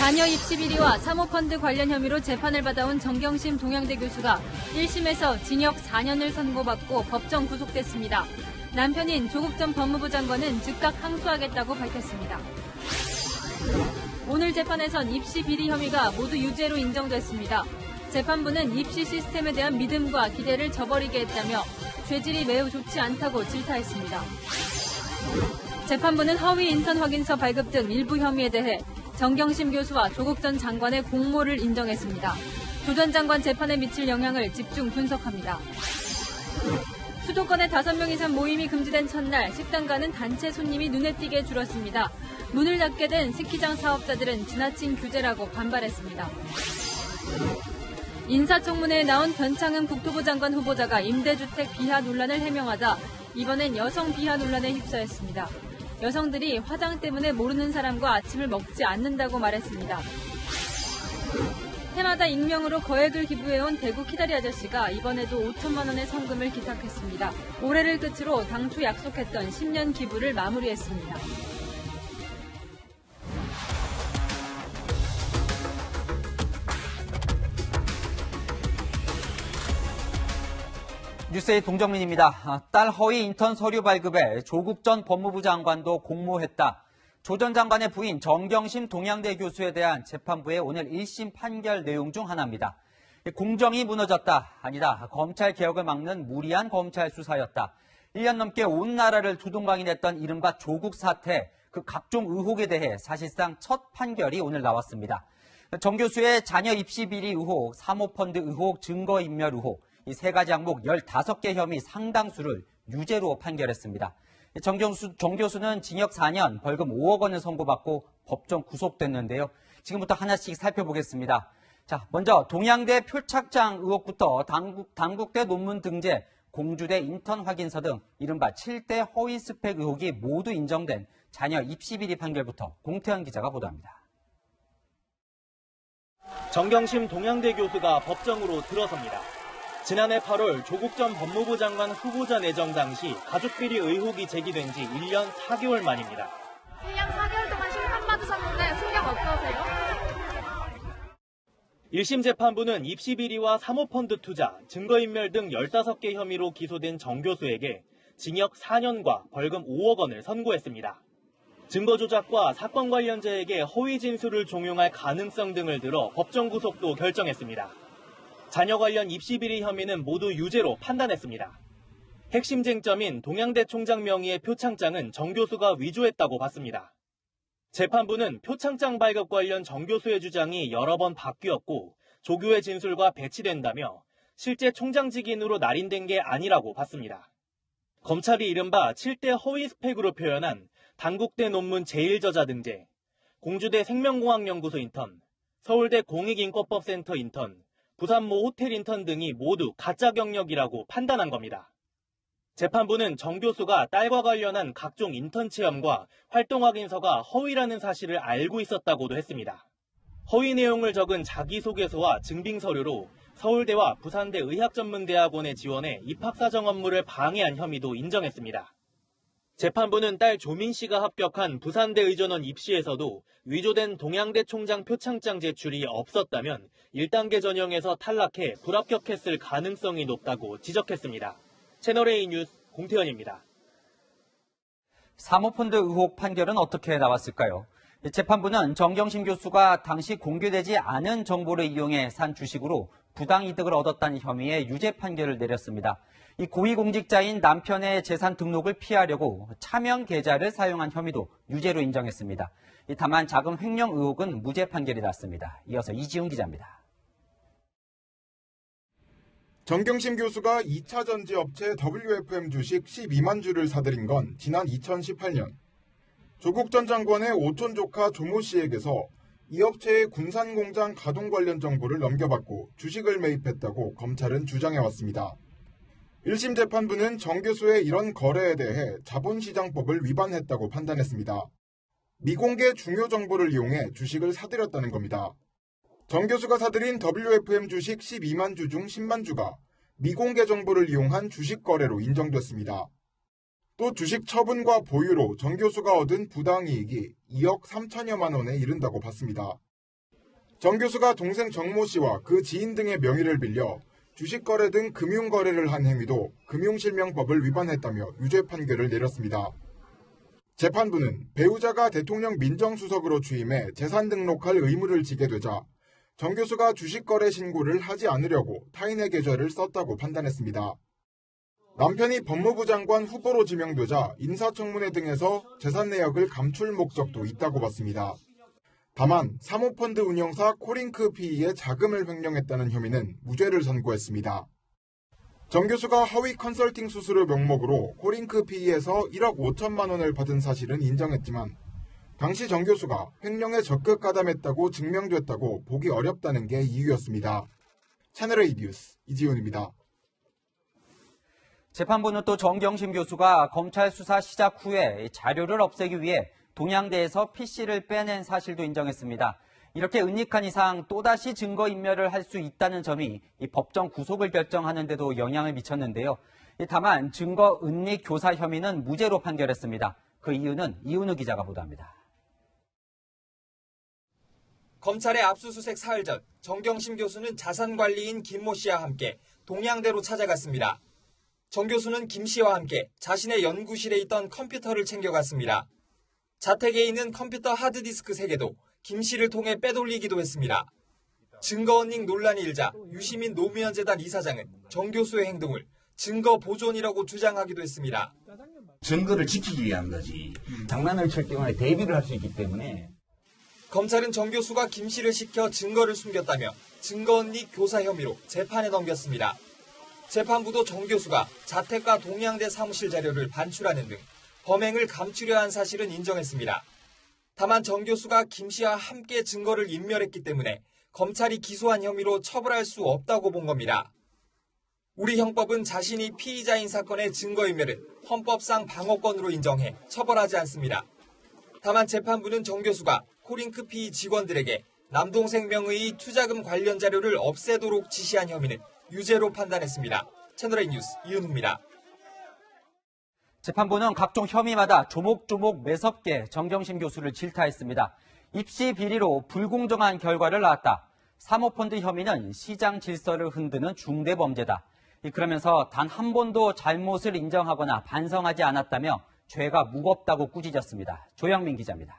자녀 입시 비리와 사모펀드 관련 혐의로 재판을 받아온 정경심 동양대 교수가 1심에서 징역 4년을 선고받고 법정 구속됐습니다. 남편인 조국 전 법무부 장관은 즉각 항소하겠다고 밝혔습니다. 오늘 재판에선 입시 비리 혐의가 모두 유죄로 인정됐습니다. 재판부는 입시 시스템에 대한 믿음과 기대를 저버리게 했다며 죄질이 매우 좋지 않다고 질타했습니다. 재판부는 허위 인턴 확인서 발급 등 일부 혐의에 대해 정경심 교수와 조국 전 장관의 공모를 인정했습니다. 조 전 장관 재판에 미칠 영향을 집중 분석합니다. 수도권에 5명 이상 모임이 금지된 첫날 식당 가는 단체 손님이 눈에 띄게 줄었습니다. 문을 닫게 된 스키장 사업자들은 지나친 규제라고 반발했습니다. 인사청문회에 나온 변창흠 국토부 장관 후보자가 임대주택 비하 논란을 해명하다 이번엔 여성 비하 논란에 휩싸였습니다. 여성들이 화장 때문에 모르는 사람과 아침을 먹지 않는다고 말했습니다. 해마다 익명으로 거액을 기부해온 대구 키다리 아저씨가 이번에도 5천만 원의 성금을 기탁했습니다. 올해를 끝으로 당초 약속했던 10년 기부를 마무리했습니다. 뉴스의 동정민입니다. 딸 허위 인턴 서류 발급에 조국 전 법무부 장관도 공모했다. 조 전 장관의 부인 정경심 동양대 교수에 대한 재판부의 오늘 1심 판결 내용 중 하나입니다. 공정이 무너졌다. 아니다. 검찰 개혁을 막는 무리한 검찰 수사였다. 1년 넘게 온 나라를 두동강이냈던 이른바 조국 사태, 그 각종 의혹에 대해 사실상 첫 판결이 오늘 나왔습니다. 정 교수의 자녀 입시 비리 의혹, 사모펀드 의혹, 증거인멸 의혹, 이 세 가지 항목 15개 혐의 상당수를 유죄로 판결했습니다. 정 교수는 징역 4년, 벌금 5억 원을 선고받고 법정 구속됐는데요. 지금부터 하나씩 살펴보겠습니다. 자, 먼저 동양대 표창장 의혹부터 당국대 논문 등재, 공주대 인턴 확인서 등 이른바 7대 허위 스펙 의혹이 모두 인정된 자녀 입시 비리 판결부터 공태현 기자가 보도합니다. 정경심 동양대 교수가 법정으로 들어섭니다. 지난해 8월 조국 전 법무부 장관 후보자 내정 당시 가족비리 의혹이 제기된 지 1년 4개월 만입니다. 1년 4개월 동안 심판받으셨는데 소감 어떠세요? 1심 재판부는 입시비리와 사모펀드 투자, 증거인멸 등 15개 혐의로 기소된 정 교수에게 징역 4년과 벌금 5억 원을 선고했습니다. 증거 조작과 사건 관련자에게 허위 진술을 종용할 가능성 등을 들어 법정 구속도 결정했습니다. 자녀 관련 입시비리 혐의는 모두 유죄로 판단했습니다. 핵심 쟁점인 동양대 총장 명의의 표창장은 정 교수가 위조했다고 봤습니다. 재판부는 표창장 발급 관련 정 교수의 주장이 여러 번 바뀌었고 조교의 진술과 배치된다며 실제 총장 직인으로 날인된 게 아니라고 봤습니다. 검찰이 이른바 7대 허위 스펙으로 표현한 당국대 논문 제1저자 등재, 공주대 생명공학연구소 인턴, 서울대 공익인권법센터 인턴, 부산모 호텔 인턴 등이 모두 가짜 경력이라고 판단한 겁니다. 재판부는 정 교수가 딸과 관련한 각종 인턴 체험과 활동 확인서가 허위라는 사실을 알고 있었다고도 했습니다. 허위 내용을 적은 자기소개서와 증빙서류로 서울대와 부산대 의학전문대학원에 지원해 입학사정 업무를 방해한 혐의도 인정했습니다. 재판부는 딸 조민 씨가 합격한 부산대 의전원 입시에서도 위조된 동양대 총장 표창장 제출이 없었다면 1단계 전형에서 탈락해 불합격했을 가능성이 높다고 지적했습니다. 채널A 뉴스 공태현입니다. 사모펀드 의혹 판결은 어떻게 나왔을까요? 재판부는 정경심 교수가 당시 공개되지 않은 정보를 이용해 산 주식으로 부당이득을 얻었다는 혐의의 유죄 판결을 내렸습니다. 이 고위공직자인 남편의 재산 등록을 피하려고 차명 계좌를 사용한 혐의도 유죄로 인정했습니다. 다만 자금 횡령 의혹은 무죄 판결이 났습니다. 이어서 이지훈 기자입니다. 정경심 교수가 2차 전지 업체 WFM 주식 12만 주를 사들인 건 지난 2018년. 조국 전 장관의 오촌 조카 조모 씨에게서 이 업체의 군산 공장 가동 관련 정보를 넘겨받고 주식을 매입했다고 검찰은 주장해왔습니다. 1심 재판부는 정 교수의 이런 거래에 대해 자본시장법을 위반했다고 판단했습니다. 미공개 중요 정보를 이용해 주식을 사들였다는 겁니다. 정 교수가 사들인 WFM 주식 12만 주 중 10만 주가 미공개 정보를 이용한 주식 거래로 인정됐습니다. 또 주식 처분과 보유로 정 교수가 얻은 부당이익이 2억 3천여만 원에 이른다고 봤습니다. 정 교수가 동생 정모 씨와 그 지인 등의 명의를 빌려 주식거래 등 금융거래를 한 행위도 금융실명법을 위반했다며 유죄 판결을 내렸습니다. 재판부는 배우자가 대통령 민정수석으로 취임해 재산 등록할 의무를 지게 되자 정 교수가 주식거래 신고를 하지 않으려고 타인의 계좌를 썼다고 판단했습니다. 남편이 법무부 장관 후보로 지명되자 인사청문회 등에서 재산 내역을 감출 목적도 있다고 봤습니다. 다만 사모펀드 운영사 코링크 PE에 자금을 횡령했다는 혐의는 무죄를 선고했습니다. 정 교수가 허위 컨설팅 수수료 명목으로 코링크 PE에서 1억 5천만 원을 받은 사실은 인정했지만 당시 정 교수가 횡령에 적극 가담했다고 증명됐다고 보기 어렵다는 게 이유였습니다. 채널A 뉴스 이지훈입니다. 재판부는 또 정경심 교수가 검찰 수사 시작 후에 자료를 없애기 위해 동양대에서 PC를 빼낸 사실도 인정했습니다. 이렇게 은닉한 이상 또다시 증거인멸을 할 수 있다는 점이 이 법정 구속을 결정하는 데도 영향을 미쳤는데요. 다만 증거 은닉 교사 혐의는 무죄로 판결했습니다. 그 이유는 이은우 기자가 보도합니다. 검찰의 압수수색 사흘 전 정경심 교수는 자산관리인 김모 씨와 함께 동양대로 찾아갔습니다. 정 교수는 김 씨와 함께 자신의 연구실에 있던 컴퓨터를 챙겨갔습니다. 자택에 있는 컴퓨터 하드디스크 3개도 김 씨를 통해 빼돌리기도 했습니다. 증거 은닉 논란이 일자 유시민 노무현 재단 이사장은 정 교수의 행동을 증거 보존이라고 주장하기도 했습니다. 증거를 지키기 위한 거지. 장난을 칠 경우에 대비를 할 수 있기 때문에. 검찰은 정 교수가 김 씨를 시켜 증거를 숨겼다며 증거 은닉 교사 혐의로 재판에 넘겼습니다. 재판부도 정 교수가 자택과 동양대 사무실 자료를 반출하는 등 범행을 감추려 한 사실은 인정했습니다. 다만 정 교수가 김 씨와 함께 증거를 인멸했기 때문에 검찰이 기소한 혐의로 처벌할 수 없다고 본 겁니다. 우리 형법은 자신이 피의자인 사건의 증거인멸은 헌법상 방어권으로 인정해 처벌하지 않습니다. 다만 재판부는 정 교수가 코링크 PE 직원들에게 남동생 명의의 투자금 관련 자료를 없애도록 지시한 혐의는 유죄로 판단했습니다. 채널A 뉴스 이은우입니다. 재판부는 각종 혐의마다 조목조목 매섭게 정경심 교수를 질타했습니다. 입시 비리로 불공정한 결과를 낳았다. 사모펀드 혐의는 시장 질서를 흔드는 중대범죄다. 그러면서 단 한 번도 잘못을 인정하거나 반성하지 않았다며 죄가 무겁다고 꾸짖었습니다. 조영민 기자입니다.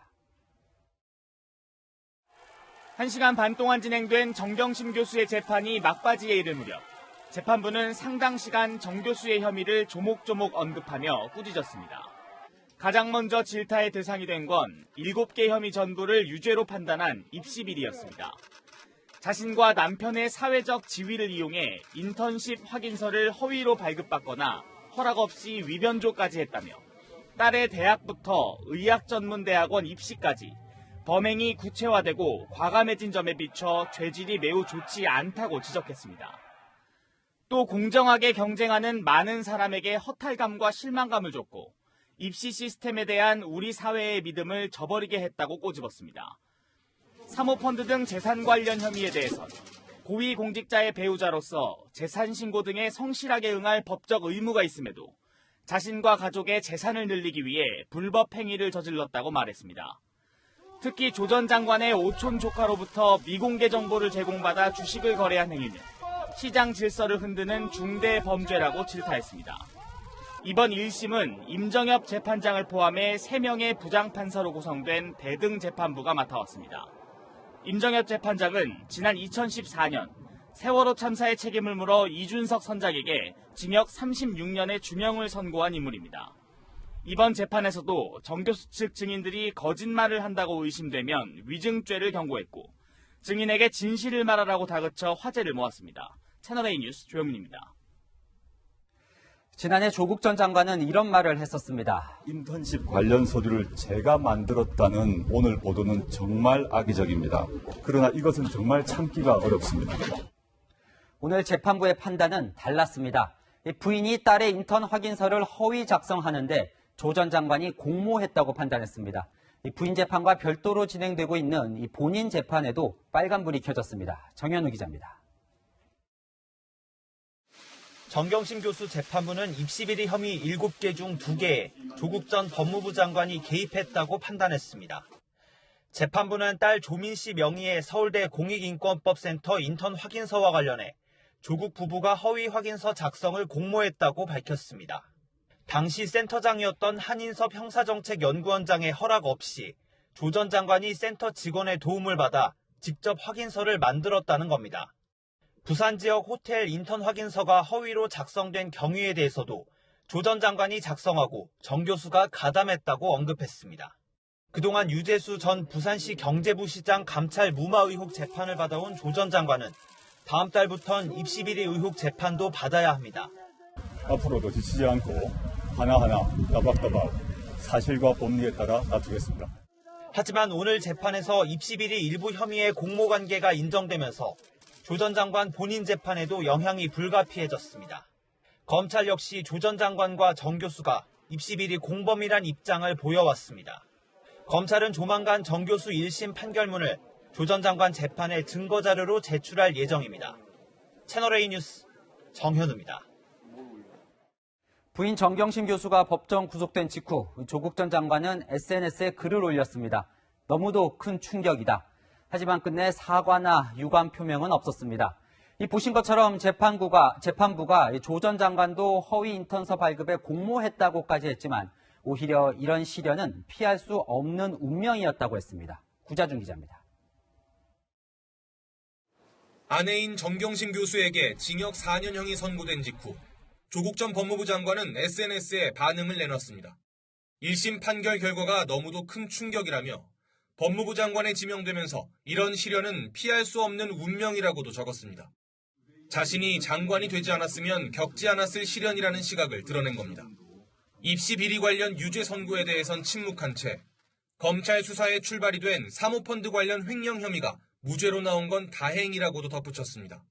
1시간 반 동안 진행된 정경심 교수의 재판이 막바지에 이를 무렵 재판부는 상당 시간 정 교수의 혐의를 조목조목 언급하며 꾸짖었습니다. 가장 먼저 질타의 대상이 된 건 7개 혐의 전부를 유죄로 판단한 입시비리였습니다. 자신과 남편의 사회적 지위를 이용해 인턴십 확인서를 허위로 발급받거나 허락 없이 위변조까지 했다며 딸의 대학부터 의학전문대학원 입시까지 범행이 구체화되고 과감해진 점에 비춰 죄질이 매우 좋지 않다고 지적했습니다. 또 공정하게 경쟁하는 많은 사람에게 허탈감과 실망감을 줬고 입시 시스템에 대한 우리 사회의 믿음을 저버리게 했다고 꼬집었습니다. 사모펀드 등 재산 관련 혐의에 대해선 고위공직자의 배우자로서 재산 신고 등에 성실하게 응할 법적 의무가 있음에도 자신과 가족의 재산을 늘리기 위해 불법 행위를 저질렀다고 말했습니다. 특히 조 전 장관의 오촌 조카로부터 미공개 정보를 제공받아 주식을 거래한 행위는 시장 질서를 흔드는 중대 범죄라고 질타했습니다. 이번 1심은 임정엽 재판장을 포함해 3명의 부장판사로 구성된 대등 재판부가 맡아왔습니다. 임정엽 재판장은 지난 2014년 세월호 참사의 책임을 물어 이준석 선장에게 징역 36년의 중형을 선고한 인물입니다. 이번 재판에서도 정 교수 측 증인들이 거짓말을 한다고 의심되면 위증죄를 경고했고 증인에게 진실을 말하라고 다그쳐 화제를 모았습니다. 채널A 뉴스 조영민입니다. 지난해 조국 전 장관은 이런 말을 했었습니다. 인턴십 관련 서류를 제가 만들었다는 오늘 보도는 정말 악의적입니다. 그러나 이것은 정말 참기가 어렵습니다. 오늘 재판부의 판단은 달랐습니다. 부인이 딸의 인턴 확인서를 허위 작성하는데 조 전 장관이 공모했다고 판단했습니다. 부인 재판과 별도로 진행되고 있는 이 본인 재판에도 빨간불이 켜졌습니다. 정현우 기자입니다. 정경심 교수 재판부는 입시비리 혐의 7개 중 2개에 조국 전 법무부 장관이 개입했다고 판단했습니다. 재판부는 딸 조민 씨 명의의 서울대 공익인권법센터 인턴 확인서와 관련해 조국 부부가 허위 확인서 작성을 공모했다고 밝혔습니다. 당시 센터장이었던 한인섭 형사정책연구원장의 허락 없이 조 전 장관이 센터 직원의 도움을 받아 직접 확인서를 만들었다는 겁니다. 부산 지역 호텔 인턴 확인서가 허위로 작성된 경위에 대해서도 조 전 장관이 작성하고 정 교수가 가담했다고 언급했습니다. 그동안 유재수 전 부산시 경제부시장 감찰 무마 의혹 재판을 받아온 조 전 장관은 다음 달부턴 입시 비리 의혹 재판도 받아야 합니다. 앞으로도 지치지 않고 하나하나 따박따박 사실과 법리에 따라 다투겠습니다. 하지만 오늘 재판에서 입시 비리 일부 혐의의 공모 관계가 인정되면서 조 전 장관 본인 재판에도 영향이 불가피해졌습니다. 검찰 역시 조 전 장관과 정 교수가 입시 비리 공범이란 입장을 보여왔습니다. 검찰은 조만간 정 교수 1심 판결문을 조 전 장관 재판의 증거자료로 제출할 예정입니다. 채널A 뉴스 정현우입니다. 부인 정경심 교수가 법정 구속된 직후 조국 전 장관은 SNS에 글을 올렸습니다. 너무도 큰 충격이다. 하지만 끝내 사과나 유감 표명은 없었습니다. 보신 것처럼 재판부가 조 전 장관도 허위 인턴서 발급에 공모했다고까지 했지만 오히려 이런 시련은 피할 수 없는 운명이었다고 했습니다. 구자준 기자입니다. 아내인 정경심 교수에게 징역 4년형이 선고된 직후 조국 전 법무부 장관은 SNS에 반응을 내놨습니다. 1심 판결 결과가 너무도 큰 충격이라며 법무부 장관에 지명되면서 이런 시련은 피할 수 없는 운명이라고도 적었습니다. 자신이 장관이 되지 않았으면 겪지 않았을 시련이라는 시각을 드러낸 겁니다. 입시 비리 관련 유죄 선고에 대해선 침묵한 채 검찰 수사에 출발이 된 사모펀드 관련 횡령 혐의가 무죄로 나온 건 다행이라고도 덧붙였습니다.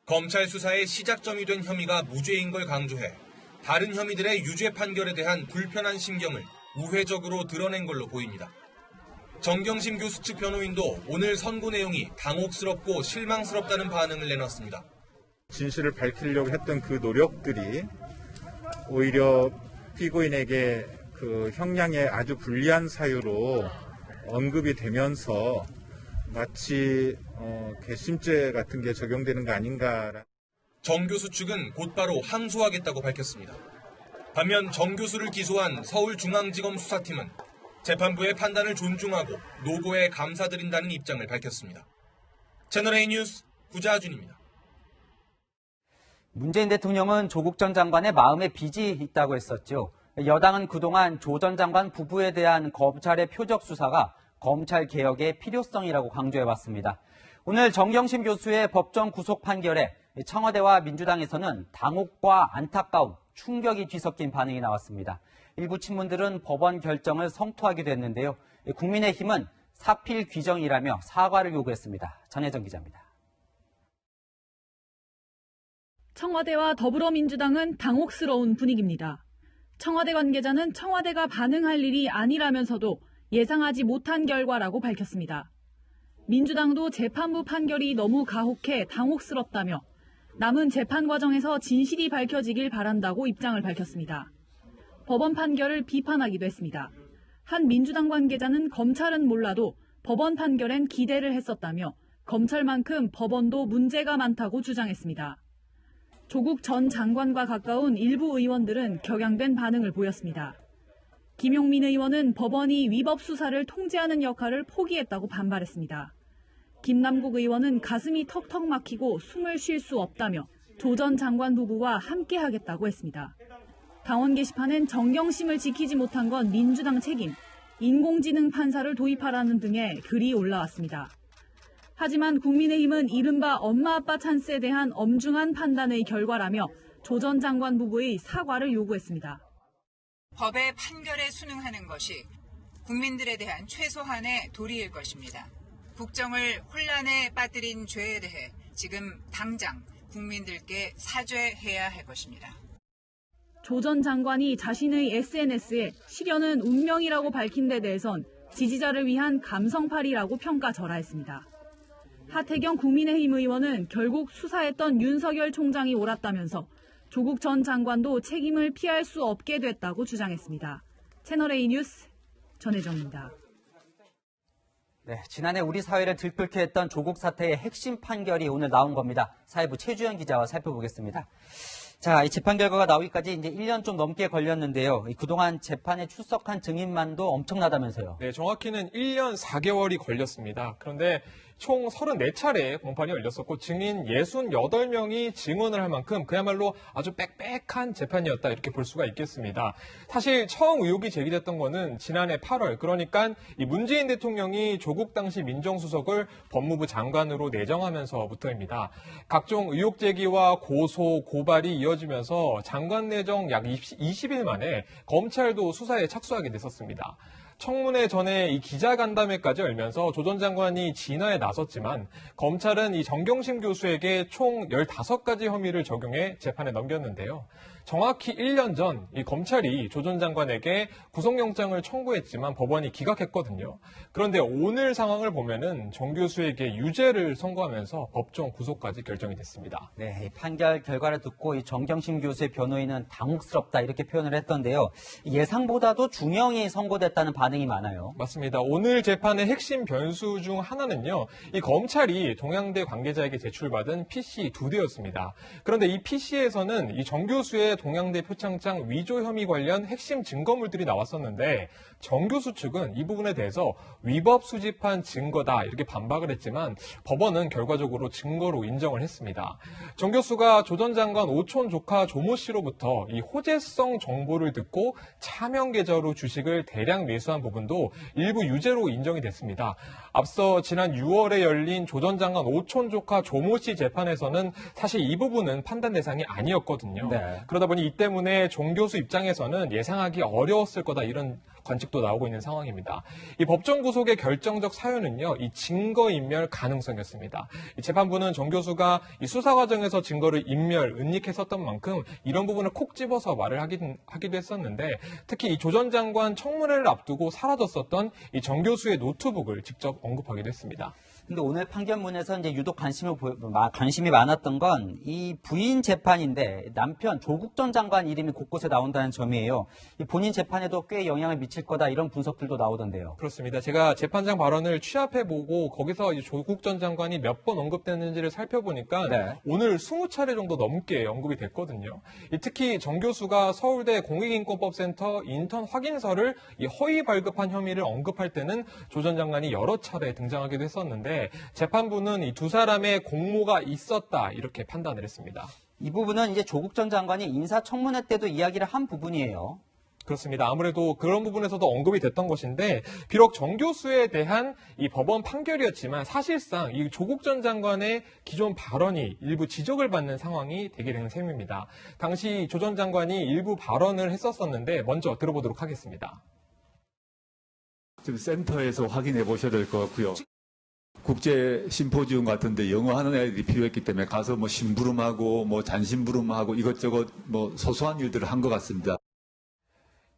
검찰 수사의 시작점이 된 혐의가 무죄인 걸 강조해 다른 혐의들의 유죄 판결에 대한 불편한 심경을 우회적으로 드러낸 걸로 보입니다. 정경심 교수 측 변호인도 오늘 선고 내용이 당혹스럽고 실망스럽다는 반응을 내놨습니다. 진실을 밝히려고 했던 그 노력들이 오히려 피고인에게 그 형량에 아주 불리한 사유로 언급이 되면서 마치 괘씸죄 같은 게 적용되는 거 아닌가. 정 교수 측은 곧바로 항소하겠다고 밝혔습니다. 반면 정 교수를 기소한 서울중앙지검 수사팀은 재판부의 판단을 존중하고 노고에 감사드린다는 입장을 밝혔습니다. 채널A 뉴스 구자준입니다. 문재인 대통령은 조국 전 장관의 마음에 빚이 있다고 했었죠. 여당은 그동안 조 전 장관 부부에 대한 검찰의 표적 수사가 검찰 개혁의 필요성이라고 강조해왔습니다. 오늘 정경심 교수의 법정 구속 판결에 청와대와 민주당에서는 당혹과 안타까움, 충격이 뒤섞인 반응이 나왔습니다. 일부 친문들은 법원 결정을 성토하기도 했는데요. 국민의힘은 사필 규정이라며 사과를 요구했습니다. 전혜정 기자입니다. 청와대와 더불어민주당은 당혹스러운 분위기입니다. 청와대 관계자는 청와대가 반응할 일이 아니라면서도 예상하지 못한 결과라고 밝혔습니다. 민주당도 재판부 판결이 너무 가혹해 당혹스럽다며 남은 재판 과정에서 진실이 밝혀지길 바란다고 입장을 밝혔습니다. 법원 판결을 비판하기도 했습니다. 한 민주당 관계자는 검찰은 몰라도 법원 판결엔 기대를 했었다며 검찰만큼 법원도 문제가 많다고 주장했습니다. 조국 전 장관과 가까운 일부 의원들은 격양된 반응을 보였습니다. 김용민 의원은 법원이 위법 수사를 통제하는 역할을 포기했다고 반발했습니다. 김남국 의원은 가슴이 턱턱 막히고 숨을 쉴 수 없다며 조 전 장관 부부와 함께하겠다고 했습니다. 당원 게시판엔 정경심을 지키지 못한 건 민주당 책임, 인공지능 판사를 도입하라는 등의 글이 올라왔습니다. 하지만 국민의힘은 이른바 엄마 아빠 찬스에 대한 엄중한 판단의 결과라며 조 전 장관 부부의 사과를 요구했습니다. 법의 판결에 순응하는 것이 국민들에 대한 최소한의 도리일 것입니다. 국정을 혼란에 빠뜨린 죄에 대해 지금 당장 국민들께 사죄해야 할 것입니다. 조 전 장관이 자신의 SNS에 시련은 운명이라고 밝힌 데 대해선 지지자를 위한 감성팔이라고 평가절하했습니다. 하태경 국민의힘 의원은 결국 수사했던 윤석열 총장이 옳았다면서 조국 전 장관도 책임을 피할 수 없게 됐다고 주장했습니다. 채널A 뉴스 전혜정입니다. 네, 지난해 우리 사회를 들끓게 했던 조국 사태의 핵심 판결이 오늘 나온 겁니다. 사회부 최주영 기자와 살펴보겠습니다. 자, 이 재판 결과가 나오기까지 이제 1년 좀 넘게 걸렸는데요. 그동안 재판에 출석한 증인만도 엄청나다면서요. 네, 정확히는 1년 4개월이 걸렸습니다. 그런데 총 34차례 공판이 열렸었고 증인 68명이 증언을 할 만큼 그야말로 아주 빽빽한 재판이었다 이렇게 볼 수가 있겠습니다. 사실 처음 의혹이 제기됐던 거는 지난해 8월 그러니까 이 문재인 대통령이 조국 당시 민정수석을 법무부 장관으로 내정하면서부터입니다. 각종 의혹 제기와 고소, 고발이 이어지면서 장관 내정 약 20일 만에 검찰도 수사에 착수하게 됐었습니다. 청문회 전에 이 기자간담회까지 열면서 조 전 장관이 진화에 나섰지만 검찰은 이 정경심 교수에게 총 15가지 혐의를 적용해 재판에 넘겼는데요. 정확히 1년 전 이 검찰이 조 전 장관에게 구속영장을 청구했지만 법원이 기각했거든요. 그런데 오늘 상황을 보면은 정 교수에게 유죄를 선고하면서 법정 구속까지 결정이 됐습니다. 네, 이 판결 결과를 듣고 이 정경심 교수의 변호인은 당혹스럽다 이렇게 표현을 했던데요. 예상보다도 중형이 선고됐다는 반응이 많아요. 맞습니다. 오늘 재판의 핵심 변수 중 하나는요. 이 검찰이 동양대 관계자에게 제출받은 PC 2대였습니다. 그런데 이 PC에서는 이 정 교수의 동양대 표창장 위조 혐의 관련 핵심 증거물들이 나왔었는데 정 교수 측은 이 부분에 대해서 위법 수집한 증거다 이렇게 반박을 했지만 법원은 결과적으로 증거로 인정을 했습니다. 정 교수가 조 전 장관 오촌 조카 조모 씨로부터 이 호재성 정보를 듣고 차명 계좌로 주식을 대량 매수한 부분도 일부 유죄로 인정이 됐습니다. 앞서 지난 6월에 열린 조 전 장관 오촌 조카 조모 씨 재판에서는 사실 이 부분은 판단 대상이 아니었거든요. 네. 그러다 보니 이 때문에 정 교수 입장에서는 예상하기 어려웠을 거다 이런 관측도 나오고 있는 상황입니다. 이 법정 구속의 결정적 사유는요, 이 증거인멸 가능성이었습니다. 이 재판부는 정 교수가 이 수사 과정에서 증거를 은닉했었던 만큼 이런 부분을 콕 집어서 말을 하기도 했었는데 특히 이 조 전 장관 청문회를 앞두고 사라졌었던 이 정 교수의 노트북을 직접 언급하기도 했습니다. 근데 오늘 판결문에서 이제 유독 관심이 많았던 건 이 부인 재판인데 남편 조국 전 장관 이름이 곳곳에 나온다는 점이에요. 이 본인 재판에도 꽤 영향을 미칠 거다 이런 분석들도 나오던데요. 그렇습니다. 제가 재판장 발언을 취합해보고 거기서 이 조국 전 장관이 몇 번 언급됐는지를 살펴보니까 네. 오늘 20차례 정도 넘게 언급이 됐거든요. 특히 정 교수가 서울대 공익인권법센터 인턴 확인서를 이 허위 발급한 혐의를 언급할 때는 조 전 장관이 여러 차례 등장하기도 했었는데 재판부는 이 두 사람의 공모가 있었다 이렇게 판단을 했습니다. 이 부분은 이제 조국 전 장관이 인사청문회 때도 이야기를 한 부분이에요. 그렇습니다. 아무래도 그런 부분에서도 언급이 됐던 것인데 비록 정 교수에 대한 이 법원 판결이었지만 사실상 이 조국 전 장관의 기존 발언이 일부 지적을 받는 상황이 되게 되는 셈입니다. 당시 조 전 장관이 일부 발언을 했었었는데 먼저 들어보도록 하겠습니다. 좀 센터에서 확인해 보셔야 될 것 같고요. 국제 심포지움 같은데 영어 하는 애들이 필요했기 때문에 가서 뭐 심부름하고 뭐 잔심부름하고 이것저것 뭐 소소한 일들을 한 것 같습니다.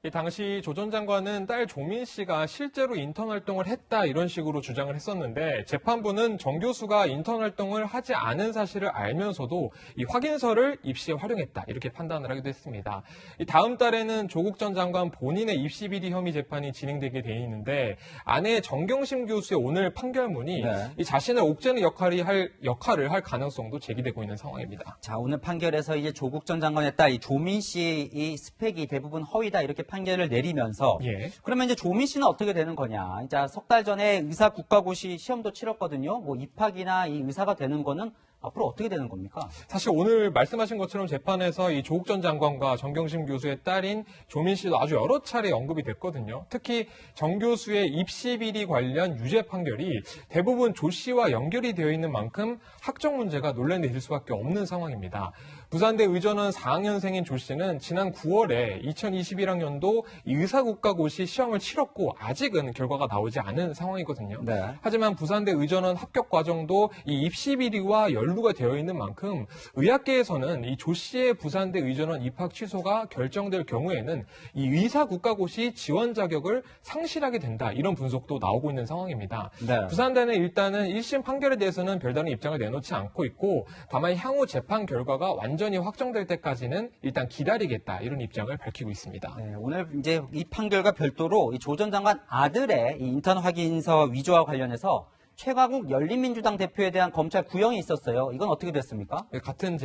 이 당시 조 전 장관은 딸 조민 씨가 실제로 인턴 활동을 했다 이런 식으로 주장을 했었는데 재판부는 정 교수가 인턴 활동을 하지 않은 사실을 알면서도 이 확인서를 입시에 활용했다 이렇게 판단을 하기도 했습니다. 이 다음 달에는 조국 전 장관 본인의 입시 비리 혐의 재판이 진행되게 돼 있는데 아내 정경심 교수의 오늘 판결문이 이 자신을 옥죄는 역할을 할 가능성도 제기되고 있는 상황입니다. 자, 오늘 판결에서 이제 조국 전 장관의 딸 이 조민 씨의 이 스펙이 대부분 허위다 이렇게 판결을 내리면서 그러면 이제 조민 씨는 어떻게 되는 거냐? 이제 석 달 전에 의사 국가고시 시험도 치렀거든요. 뭐 입학이나 이 의사가 되는 거는 앞으로 어떻게 되는 겁니까? 사실 오늘 말씀하신 것처럼 재판에서 이 조국 전 장관과 정경심 교수의 딸인 조민 씨도 아주 여러 차례 언급이 됐거든요. 특히 정 교수의 입시 비리 관련 유죄 판결이 대부분 조 씨와 연결이 되어 있는 만큼 학적 문제가 논란이 될 수밖에 없는 상황입니다. 부산대 의전원 4학년생인 조 씨는 지난 9월에 2021학년도 의사국가고시 시험을 치렀고 아직은 결과가 나오지 않은 상황이거든요. 하지만 부산대 의전원 합격 과정도 이 입시 비리와 연루가 되어 있는 만큼 의학계에서는 이 조 씨의 부산대 의전원 입학 취소가 결정될 경우에는 이 의사국가고시 지원 자격을 상실하게 된다 이런 분석도 나오고 있는 상황입니다. 부산대는 일단은 1심 판결에 대해서는 별다른 입장을 내놓지 않고 있고 다만 향후 재판 결과가 완전 완전히 확정될 때까지는 일단 기다리겠다 이런 입장을 밝히고 있습니다. 네, 오늘 이제 이 판결과 별도로 이 조 전 장관 아들의 이 인턴 확인서 위조와 관련해서 최강욱 열린민주당 대표에 대한 검찰 구형이 있었어요. 이건 어떻게 됐습니까? 네, 같은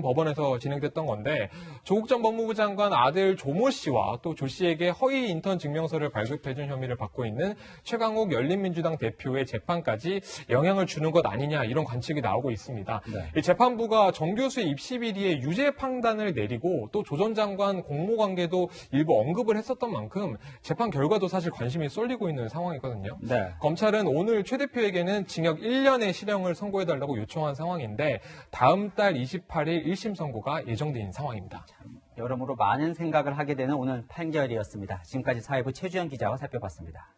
법원에서 진행됐던 건데 조국 전 법무부 장관 아들 조모 씨와 또 조 씨에게 허위 인턴 증명서를 발급해준 혐의를 받고 있는 최강욱 열린민주당 대표의 재판까지 영향을 주는 것 아니냐 이런 관측이 나오고 있습니다. 네. 이 재판부가 정 교수의 입시 비리에 유죄 판단을 내리고 또 조 전 장관 공모 관계도 일부 언급을 했었던 만큼 재판 결과도 사실 관심이 쏠리고 있는 상황이거든요. 네. 검찰은 오늘 최 대표에게는 징역 1년의 실형을 선고해달라고 요청한 상황인데 다음 달 28일 1심 선고가 예정돼 있는 상황입니다. 여러모로 많은 생각을 하게 되는 오늘 판결이었습니다. 지금까지 사회부 최주영 기자와 살펴봤습니다.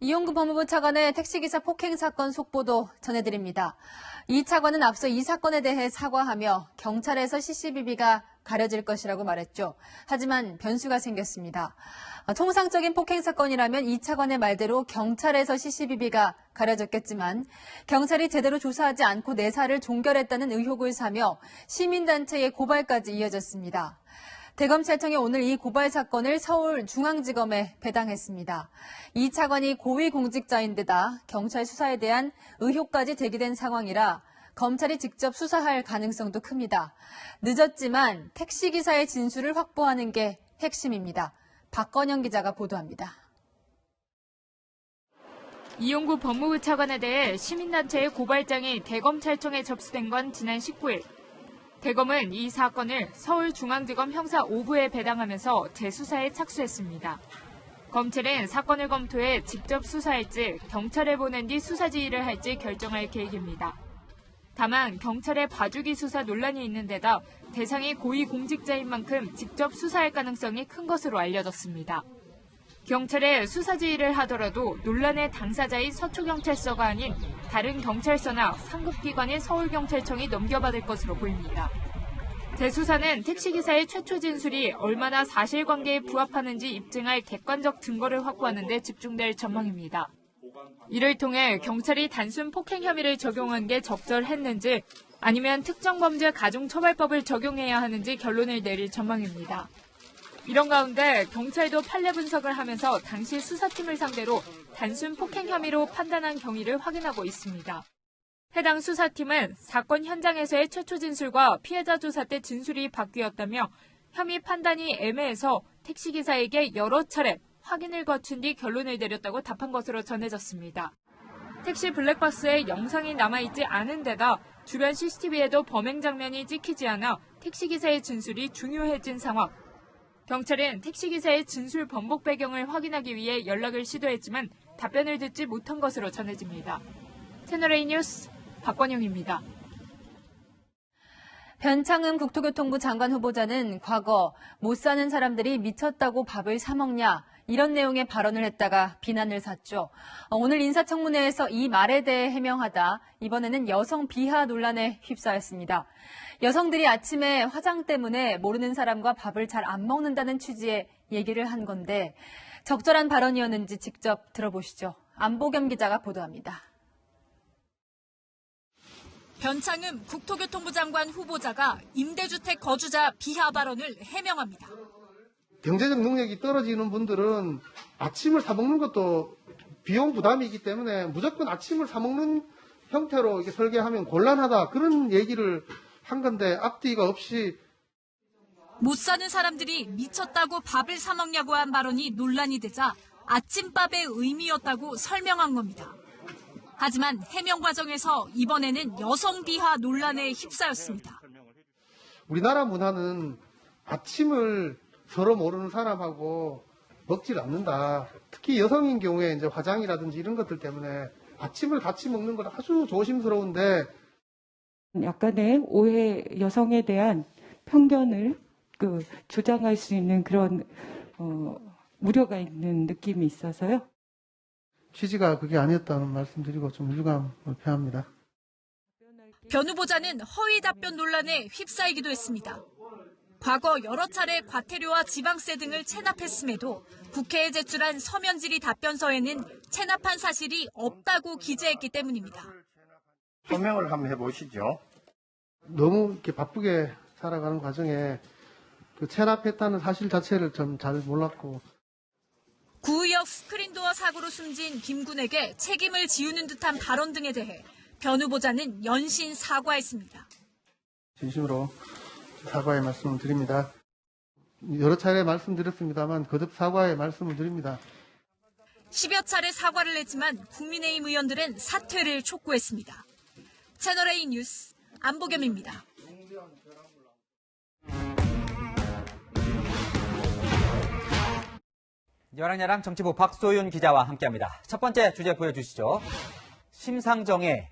이용구 법무부 차관의 택시기사 폭행 사건 속보도 전해드립니다. 이 차관은 앞서 이 사건에 대해 사과하며 경찰에서 CCTV가 가려질 것이라고 말했죠. 하지만 변수가 생겼습니다. 통상적인 폭행 사건이라면 이 차관의 말대로 경찰에서 CCTV가 가려졌겠지만 경찰이 제대로 조사하지 않고 내사를 종결했다는 의혹을 사며 시민단체의 고발까지 이어졌습니다. 대검찰청이 오늘 이 고발 사건을 서울중앙지검에 배당했습니다. 이 차관이 고위공직자인 데다 경찰 수사에 대한 의혹까지 제기된 상황이라 검찰이 직접 수사할 가능성도 큽니다. 늦었지만 택시기사의 진술을 확보하는 게 핵심입니다. 박건영 기자가 보도합니다. 이용구 법무부 차관에 대해 시민단체의 고발장이 대검찰청에 접수된 건 지난 19일. 대검은 이 사건을 서울중앙지검 형사 5부에 배당하면서 재수사에 착수했습니다. 검찰은 사건을 검토해 직접 수사할지 경찰에 보낸 뒤 수사 지휘를 할지 결정할 계획입니다. 다만 경찰의 봐주기 수사 논란이 있는 데다 대상이 고위공직자인 만큼 직접 수사할 가능성이 큰 것으로 알려졌습니다. 경찰에 수사 지휘를 하더라도 논란의 당사자인 서초경찰서가 아닌 다른 경찰서나 상급기관인 서울경찰청이 넘겨받을 것으로 보입니다. 재수사는 택시기사의 최초 진술이 얼마나 사실관계에 부합하는지 입증할 객관적 증거를 확보하는 데 집중될 전망입니다. 이를 통해 경찰이 단순 폭행 혐의를 적용한 게 적절했는지 아니면 특정범죄 가중처벌법을 적용해야 하는지 결론을 내릴 전망입니다. 이런 가운데 경찰도 판례 분석을 하면서 당시 수사팀을 상대로 단순 폭행 혐의로 판단한 경위를 확인하고 있습니다. 해당 수사팀은 사건 현장에서의 최초 진술과 피해자 조사 때 진술이 바뀌었다며 혐의 판단이 애매해서 택시기사에게 여러 차례 확인을 거친 뒤 결론을 내렸다고 답한 것으로 전해졌습니다. 택시 블랙박스에 영상이 남아있지 않은 데다 주변 CCTV에도 범행 장면이 찍히지 않아 택시기사의 진술이 중요해진 상황. 경찰은 택시기사의 진술 번복 배경을 확인하기 위해 연락을 시도했지만 답변을 듣지 못한 것으로 전해집니다. 채널A 뉴스 박건영입니다. 변창흠 국토교통부 장관 후보자는 과거 못 사는 사람들이 미쳤다고 밥을 사 먹냐 이런 내용의 발언을 했다가 비난을 샀죠. 오늘 인사청문회에서 이 말에 대해 해명하다 이번에는 여성 비하 논란에 휩싸였습니다. 여성들이 아침에 화장 때문에 모르는 사람과 밥을 잘 안 먹는다는 취지의 얘기를 한 건데 적절한 발언이었는지 직접 들어보시죠. 안보겸 기자가 보도합니다. 변창흠 국토교통부 장관 후보자가 임대주택 거주자 비하 발언을 해명합니다. 경제적 능력이 떨어지는 분들은 아침을 사 먹는 것도 비용 부담이기 때문에 무조건 아침을 사 먹는 형태로 이렇게 설계하면 곤란하다. 그런 얘기를 한 건데 앞뒤가 없이 못 사는 사람들이 미쳤다고 밥을 사 먹냐고 한 발언이 논란이 되자 아침밥의 의미였다고 설명한 겁니다. 하지만 해명 과정에서 이번에는 여성 비하 논란에 휩싸였습니다. 우리나라 문화는 아침을 서로 모르는 사람하고 먹질 않는다. 특히 여성인 경우에 이제 화장이라든지 이런 것들 때문에 아침을 같이 먹는 건 아주 조심스러운데 약간의 오해, 여성에 대한 편견을 주장할 수 있는 그런 우려가 있는 느낌이 있어서요. 취지가 그게 아니었다는 말씀드리고 좀 유감을 표합니다. 변 후보자는 허위 답변 논란에 휩싸이기도 했습니다. 과거 여러 차례 과태료와 지방세 등을 체납했음에도 국회에 제출한 서면 질의 답변서에는 체납한 사실이 없다고 기재했기 때문입니다. 소명을 한번 해보시죠. 너무 이렇게 바쁘게 살아가는 과정에 그 체납했다는 사실 자체를 좀 잘 몰랐고. 구의역 스크린도어 사고로 숨진 김군에게 책임을 지우는 듯한 발언 등에 대해 변 후보자는 연신 사과했습니다. 진심으로 사과의 말씀을 드립니다. 여러 차례 말씀드렸습니다만 거듭 사과의 말씀을 드립니다. 10여 차례 사과를 했지만 국민의힘 의원들은 사퇴를 촉구했습니다. 채널A 뉴스 안보겸입니다. 여랑야랑 정치부 박소윤 기자와 함께합니다. 첫 번째 주제 보여주시죠. 심상정의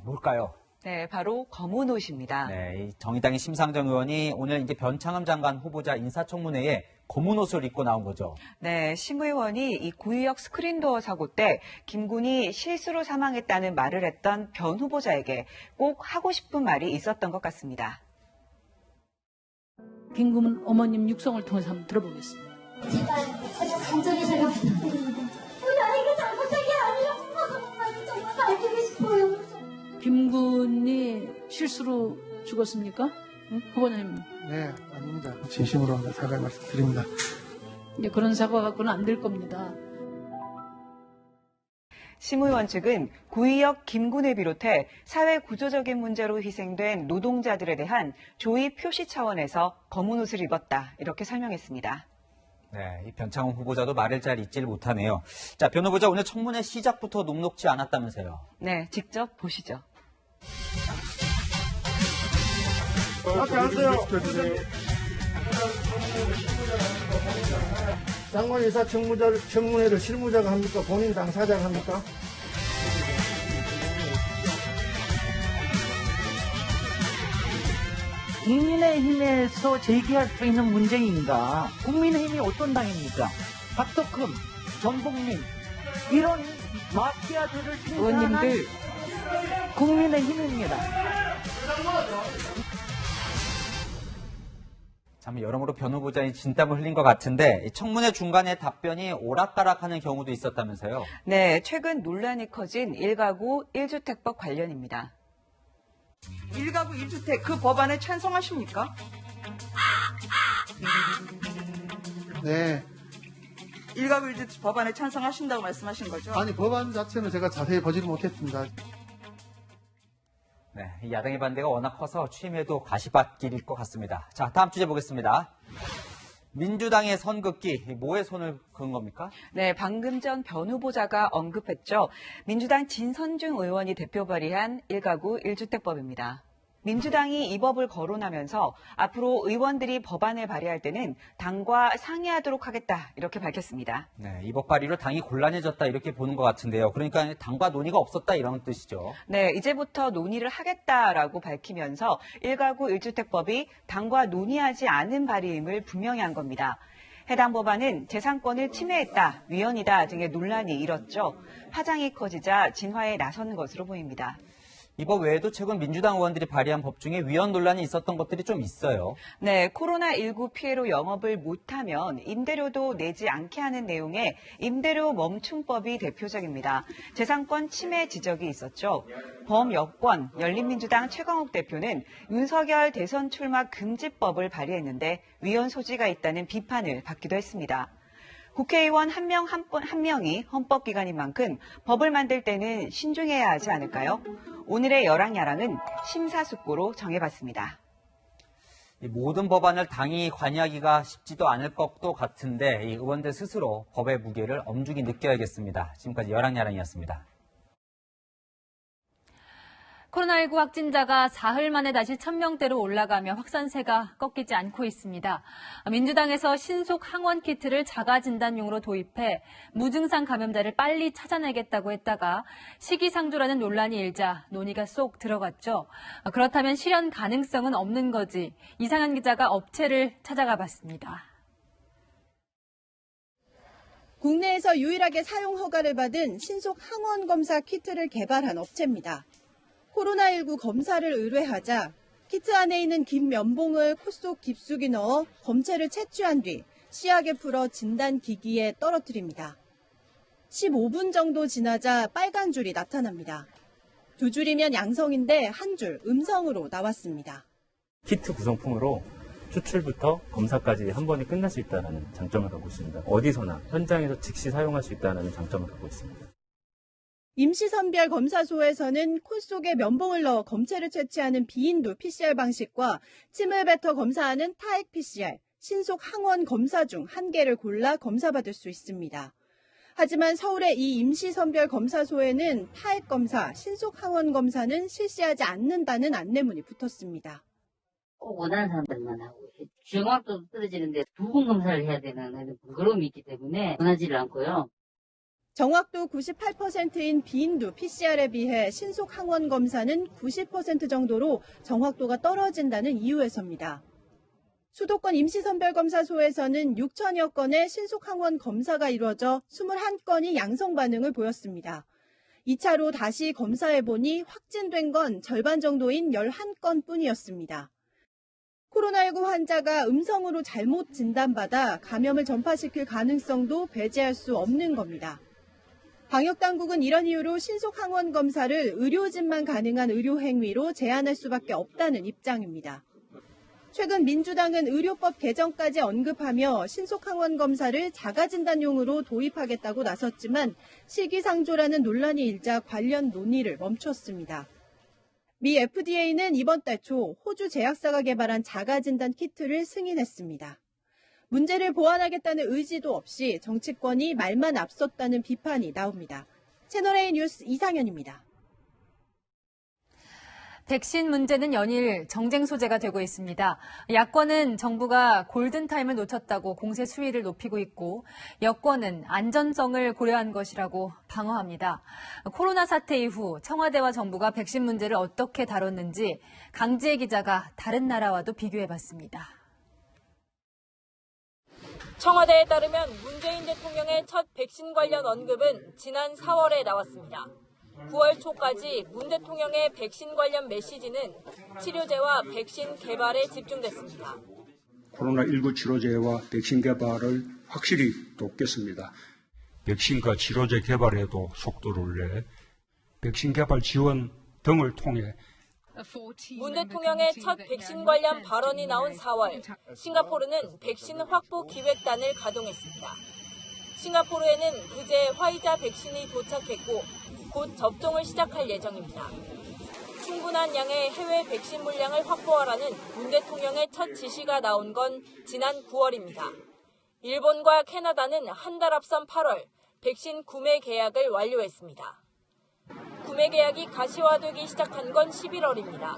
뭘까요? 네, 바로 검은 옷입니다. 네, 이 정의당의 심상정 의원이 오늘 이제 변창흠 장관 후보자 인사청문회에 검은 옷을 입고 나온 거죠. 네, 심 의원이 이 구의역 스크린도어 사고 때 김군이 실수로 사망했다는 말을 했던 변 후보자에게 꼭 하고 싶은 말이 있었던 것 같습니다. 김군 어머님 육성을 통해서 한번 들어보겠습니다. 제발 간절히 제가 부탁드립니다. 우리 아이가 잘못한 게 아니라 정말 밝히고 싶어요. 김군이 실수로 죽었습니까? 응? 후보님. 네, 아닙니다. 진심으로 사과의 말씀 드립니다. 이제 그런 사과 갖고는 안 될 겁니다. 심 의원 측은 구의역 김군을 비롯해 사회 구조적인 문제로 희생된 노동자들에 대한 조의 표시 차원에서 검은 옷을 입었다. 이렇게 설명했습니다. 네, 이 변창흠 후보자도 말을 잘 잇질 못하네요. 자, 변 후보자 오늘 청문회 시작부터 녹록지 않았다면서요. 네, 직접 보시죠. 앞에 앉으세요. 장관 인사 청문회를 실무자가 합니까? 본인 당사자가 합니까? 국민의힘에서 제기할 수 있는 문제인가? 국민의힘이 어떤 당입니까? 박덕흠, 전복민 이런 마피아들을 생산한 의원님들 국민의힘입니다. 참 여러모로 변 후보자의 진땀을 흘린 것 같은데 청문회 중간에 답변이 오락가락하는 경우도 있었다면서요? 네, 최근 논란이 커진 1가구 1주택법 관련입니다. 1가구 1주택 그 법안에 찬성하십니까? 네. 1가구 1주택 법안에 찬성하신다고 말씀하신 거죠? 아니, 법안 자체는 제가 자세히 보지는 못했습니다. 네, 이 야당의 반대가 워낙 커서 취임해도 가시밭길일 것 같습니다. 자, 다음 주제 보겠습니다. 민주당의 선긋기, 뭐에 손을 그은 겁니까? 네, 방금 전 변 후보자가 언급했죠. 민주당 진선중 의원이 대표 발의한 1가구 1주택법입니다. 민주당이 이 법을 거론하면서 앞으로 의원들이 법안을 발의할 때는 당과 상의하도록 하겠다 이렇게 밝혔습니다. 네, 이 법 발의로 당이 곤란해졌다 이렇게 보는 것 같은데요. 그러니까 당과 논의가 없었다 이런 뜻이죠. 네, 이제부터 논의를 하겠다라고 밝히면서 1가구 1주택법이 당과 논의하지 않은 발의임을 분명히 한 겁니다. 해당 법안은 재산권을 침해했다, 위헌이다 등의 논란이 일었죠. 파장이 커지자 진화에 나서는 것으로 보입니다. 이 법 외에도 최근 민주당 의원들이 발의한 법 중에 위헌 논란이 있었던 것들이 좀 있어요. 네, 코로나19 피해로 영업을 못하면 임대료도 내지 않게 하는 내용의 임대료 멈춤법이 대표적입니다. 재산권 침해 지적이 있었죠. 범여권 열린민주당 최강욱 대표는 윤석열 대선 출마 금지법을 발의했는데 위헌 소지가 있다는 비판을 받기도 했습니다. 국회의원 한 명이 헌법기관인 만큼 법을 만들 때는 신중해야 하지 않을까요? 오늘의 여랑야랑은 심사숙고로 정해봤습니다. 모든 법안을 당이 관여하기가 쉽지도 않을 것도 같은데 이 의원들 스스로 법의 무게를 엄중히 느껴야겠습니다. 지금까지 여랑야랑이었습니다. 코로나19 확진자가 사흘 만에 다시 1000명대로 올라가며 확산세가 꺾이지 않고 있습니다. 민주당에서 신속 항원 키트를 자가진단용으로 도입해 무증상 감염자를 빨리 찾아내겠다고 했다가 시기상조라는 논란이 일자 논의가 쏙 들어갔죠. 그렇다면 실현 가능성은 없는 거지. 이상한 기자가 업체를 찾아가 봤습니다. 국내에서 유일하게 사용 허가를 받은 신속 항원 검사 키트를 개발한 업체입니다. 코로나19 검사를 의뢰하자 키트 안에 있는 긴 면봉을 코 속 깊숙이 넣어 검체를 채취한 뒤 씨하게 풀어 진단기기에 떨어뜨립니다. 15분 정도 지나자 빨간 줄이 나타납니다. 두 줄이면 양성인데 한 줄 음성으로 나왔습니다. 키트 구성품으로 추출부터 검사까지 한 번에 끝날 수 있다는 장점을 갖고 있습니다. 어디서나 현장에서 즉시 사용할 수 있다는 장점을 갖고 있습니다. 임시선별 검사소에서는 코 속에 면봉을 넣어 검체를 채취하는 비인도 PCR 방식과 침을 뱉어 검사하는 타액 PCR, 신속 항원 검사 중 한 개를 골라 검사받을 수 있습니다. 하지만 서울의 이 임시선별 검사소에는 타액 검사, 신속 항원 검사는 실시하지 않는다는 안내문이 붙었습니다. 꼭 원하는 사람들만 하고 정확도도 떨어지는데 두 번 검사를 해야 되는 번거로움이 있기 때문에 원하지를 않고요. 정확도 98%인 비인도 PCR에 비해 신속 항원 검사는 90% 정도로 정확도가 떨어진다는 이유에서입니다. 수도권 임시선별검사소에서는 6천여 건의 신속 항원 검사가 이루어져 21건이 양성 반응을 보였습니다. 2차로 다시 검사해보니 확진된 건 절반 정도인 11건 뿐이었습니다. 코로나19 환자가 음성으로 잘못 진단받아 감염을 전파시킬 가능성도 배제할 수 없는 겁니다. 방역당국은 이런 이유로 신속항원 검사를 의료진만 가능한 의료행위로 제한할 수밖에 없다는 입장입니다. 최근 민주당은 의료법 개정까지 언급하며 신속항원 검사를 자가진단용으로 도입하겠다고 나섰지만 시기상조라는 논란이 일자 관련 논의를 멈췄습니다. 미 FDA는 이번 달 초 호주 제약사가 개발한 자가진단 키트를 승인했습니다. 문제를 보완하겠다는 의지도 없이 정치권이 말만 앞섰다는 비판이 나옵니다. 채널A 뉴스 이상현입니다. 백신 문제는 연일 정쟁 소재가 되고 있습니다. 야권은 정부가 골든타임을 놓쳤다고 공세 수위를 높이고 있고 여권은 안전성을 고려한 것이라고 방어합니다. 코로나 사태 이후 청와대와 정부가 백신 문제를 어떻게 다뤘는지 강지혜 기자가 다른 나라와도 비교해봤습니다. 청와대에 따르면 문재인 대통령의 첫 백신 관련 언급은 지난 4월에 나왔습니다. 9월 초까지 문 대통령의 백신 관련 메시지는 치료제와 백신 개발에 집중됐습니다. 코로나19 치료제와 백신 개발을 확실히 돕겠습니다. 백신과 치료제 개발에도 속도를 내 백신 개발 지원 등을 통해 문 대통령의 첫 백신 관련 발언이 나온 4월, 싱가포르는 백신 확보 기획단을 가동했습니다. 싱가포르에는 그제 화이자 백신이 도착했고 곧 접종을 시작할 예정입니다. 충분한 양의 해외 백신 물량을 확보하라는 문 대통령의 첫 지시가 나온 건 지난 9월입니다. 일본과 캐나다는 한 달 앞선 8월 백신 구매 계약을 완료했습니다. 구매 계약이 가시화되기 시작한 건 11월입니다.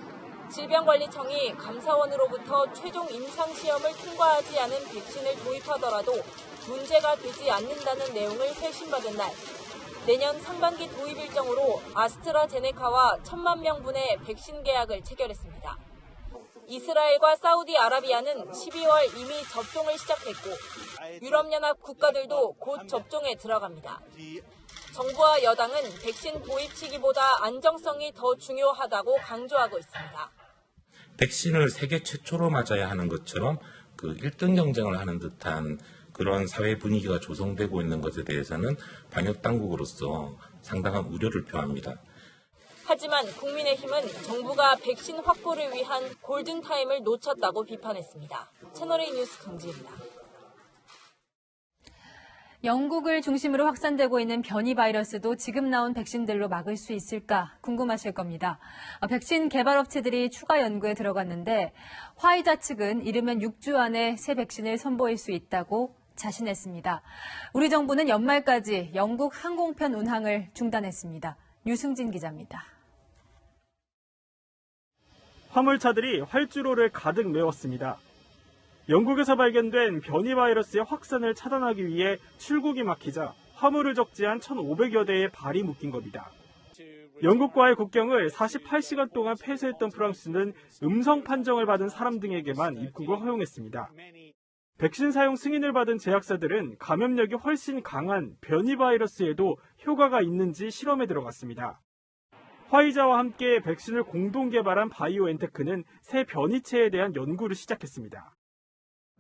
질병관리청이 감사원으로부터 최종 임상시험을 통과하지 않은 백신을 도입하더라도 문제가 되지 않는다는 내용을 회신받은 날, 내년 상반기 도입 일정으로 아스트라제네카와 1,000만 명분의 백신 계약을 체결했습니다. 이스라엘과 사우디아라비아는 12월 이미 접종을 시작했고 유럽연합 국가들도 곧 접종에 들어갑니다. 정부와 여당은 백신 도입 시기보다 안정성이 더 중요하다고 강조하고 있습니다. 백신을 세계 최초로 맞아야 하는 것처럼 그 1등 경쟁을 하는 듯한 그런 사회 분위기가 조성되고 있는 것에 대해서는 방역 당국으로서 상당한 우려를 표합니다. 하지만 국민의힘은 정부가 백신 확보를 위한 골든타임을 놓쳤다고 비판했습니다. 채널A 뉴스 강지혜입니다. 영국을 중심으로 확산되고 있는 변이 바이러스도 지금 나온 백신들로 막을 수 있을까 궁금하실 겁니다. 백신 개발업체들이 추가 연구에 들어갔는데 화이자 측은 이르면 6주 안에 새 백신을 선보일 수 있다고 자신했습니다. 우리 정부는 연말까지 영국 항공편 운항을 중단했습니다. 유승진 기자입니다. 화물차들이 활주로를 가득 메웠습니다. 영국에서 발견된 변이 바이러스의 확산을 차단하기 위해 출국이 막히자 화물을 적재한 1,500여 대의 발이 묶인 겁니다. 영국과의 국경을 48시간 동안 폐쇄했던 프랑스는 음성 판정을 받은 사람 등에게만 입국을 허용했습니다. 백신 사용 승인을 받은 제약사들은 감염력이 훨씬 강한 변이 바이러스에도 효과가 있는지 실험에 들어갔습니다. 화이자와 함께 백신을 공동 개발한 바이오엔테크는 새 변이체에 대한 연구를 시작했습니다.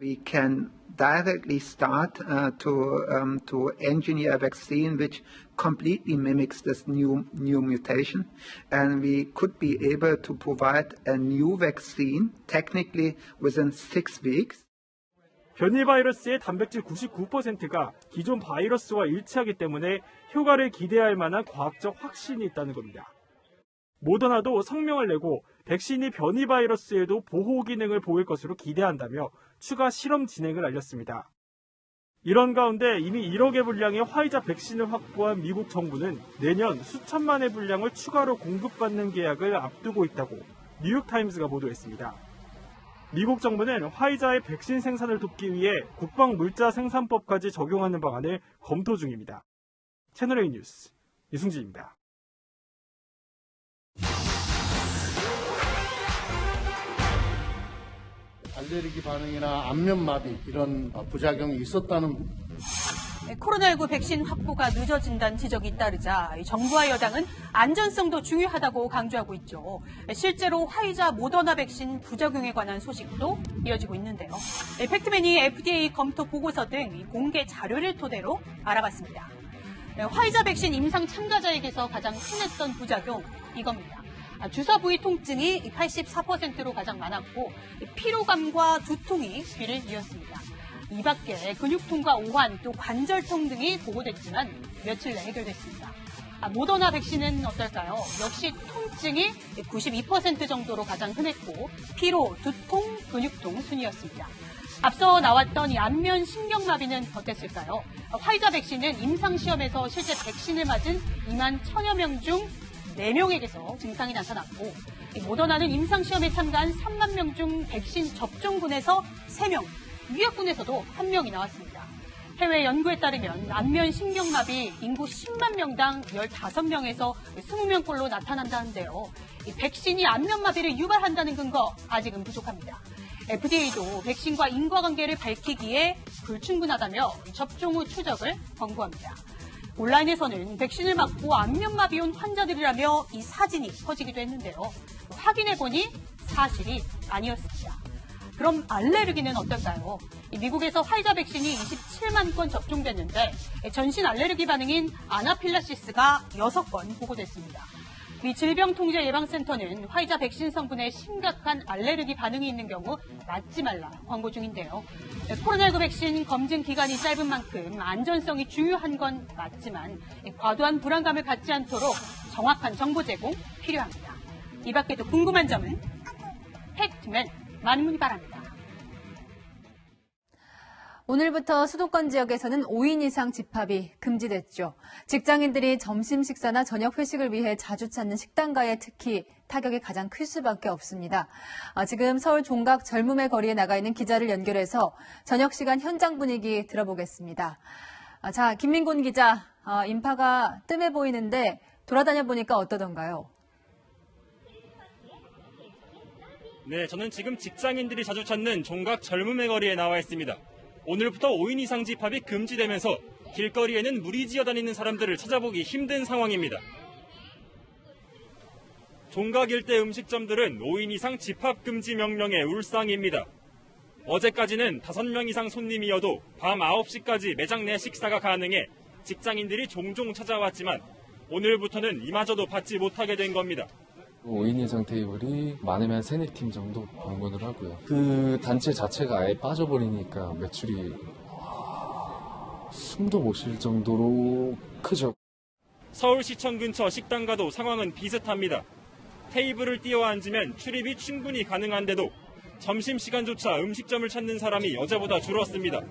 We can directly start to engineer a vaccine which completely mimics this new mutation, and we could be able to provide a new vaccine technically within 6 weeks. 변이 바이러스의 단백질 99%가 기존 바이러스와 일치하기 때문에 효과를 기대할 만한 과학적 확신이 있다는 겁니다. 모더나도 성명을 내고 백신이 변이 바이러스에도 보호 기능을 보일 것으로 기대한다며 추가 실험 진행을 알렸습니다. 이런 가운데 이미 1억의 분량의 화이자 백신을 확보한 미국 정부는 내년 수천만의 분량을 추가로 공급받는 계약을 앞두고 있다고 뉴욕타임스가 보도했습니다. 미국 정부는 화이자의 백신 생산을 돕기 위해 국방물자생산법까지 적용하는 방안을 검토 중입니다. 채널A 뉴스 이승진입니다. 알레르기 반응이나 안면마비 이런 부작용이 있었다는 코로나19 백신 확보가 늦어진다는 지적이 잇따르자 정부와 여당은 안전성도 중요하다고 강조하고 있죠. 실제로 화이자 모더나 백신 부작용에 관한 소식도 이어지고 있는데요. 팩트맨이 FDA 검토 보고서 등 공개 자료를 토대로 알아봤습니다. 화이자 백신 임상 참가자에게서 가장 흔했던 부작용 이겁니다. 주사 부위 통증이 84%로 가장 많았고 피로감과 두통이 뒤를 이었습니다. 이 밖에 근육통과 오한, 또 관절통 등이 보고됐지만 며칠 내 해결됐습니다. 모더나 백신은 어떨까요? 역시 통증이 92% 정도로 가장 흔했고 피로, 두통, 근육통 순이었습니다. 앞서 나왔던 이 안면 신경마비는 어땠을까요? 화이자 백신은 임상시험에서 실제 백신을 맞은 2만 1000여 명 중 4명에게서 증상이 나타났고 모더나는 임상시험에 참가한 3만 명 중 백신 접종군에서 3명, 유약군에서도 1명이 나왔습니다. 해외 연구에 따르면 안면 신경마비 인구 10만 명당 15명에서 20명꼴로 나타난다는데요. 이 백신이 안면마비를 유발한다는 근거 아직은 부족합니다. FDA도 백신과 인과관계를 밝히기에 불충분하다며 접종 후 추적을 권고합니다. 온라인에서는 백신을 맞고 안면마비 온 환자들이라며 이 사진이 퍼지기도 했는데요. 확인해보니 사실이 아니었습니다. 그럼 알레르기는 어떨까요? 미국에서 화이자 백신이 27만 건 접종됐는데 전신 알레르기 반응인 아나필락시스가 6건 보고됐습니다. 미 질병통제예방센터는 화이자 백신 성분에 심각한 알레르기 반응이 있는 경우 맞지 말라 권고 중인데요. 코로나19 백신 검증 기간이 짧은 만큼 안전성이 중요한 건 맞지만 과도한 불안감을 갖지 않도록 정확한 정보 제공 필요합니다. 이 밖에도 궁금한 점은 팩트맨 많은 문의 바랍니다. 오늘부터 수도권 지역에서는 5인 이상 집합이 금지됐죠. 직장인들이 점심 식사나 저녁 회식을 위해 자주 찾는 식당가에 특히 타격이 가장 클 수밖에 없습니다. 지금 서울 종각 젊음의 거리에 나가 있는 기자를 연결해서 저녁 시간 현장 분위기 들어보겠습니다. 자, 김민곤 기자, 인파가 뜸해 보이는데 돌아다녀 보니까 어떠던가요? 네, 저는 지금 직장인들이 자주 찾는 종각 젊음의 거리에 나와 있습니다. 오늘부터 5인 이상 집합이 금지되면서 길거리에는 무리지어 다니는 사람들을 찾아보기 힘든 상황입니다. 종각 일대 음식점들은 5인 이상 집합 금지 명령의 울상입니다. 어제까지는 5명 이상 손님이어도 밤 9시까지 매장 내 식사가 가능해 직장인들이 종종 찾아왔지만 오늘부터는 이마저도 받지 못하게 된 겁니다. 5인 이상 테이블이 많으면 3, 4팀 정도 방문을 하고요. 그 단체 자체가 아예 빠져버리니까 매출이 숨도 못 쉴 정도로 크죠. 서울시청 근처 식당가도 상황은 비슷합니다. 테이블을 띄워 앉으면 출입이 충분히 가능한데도 점심시간조차 음식점을 찾는 사람이 어제보다 줄었습니다.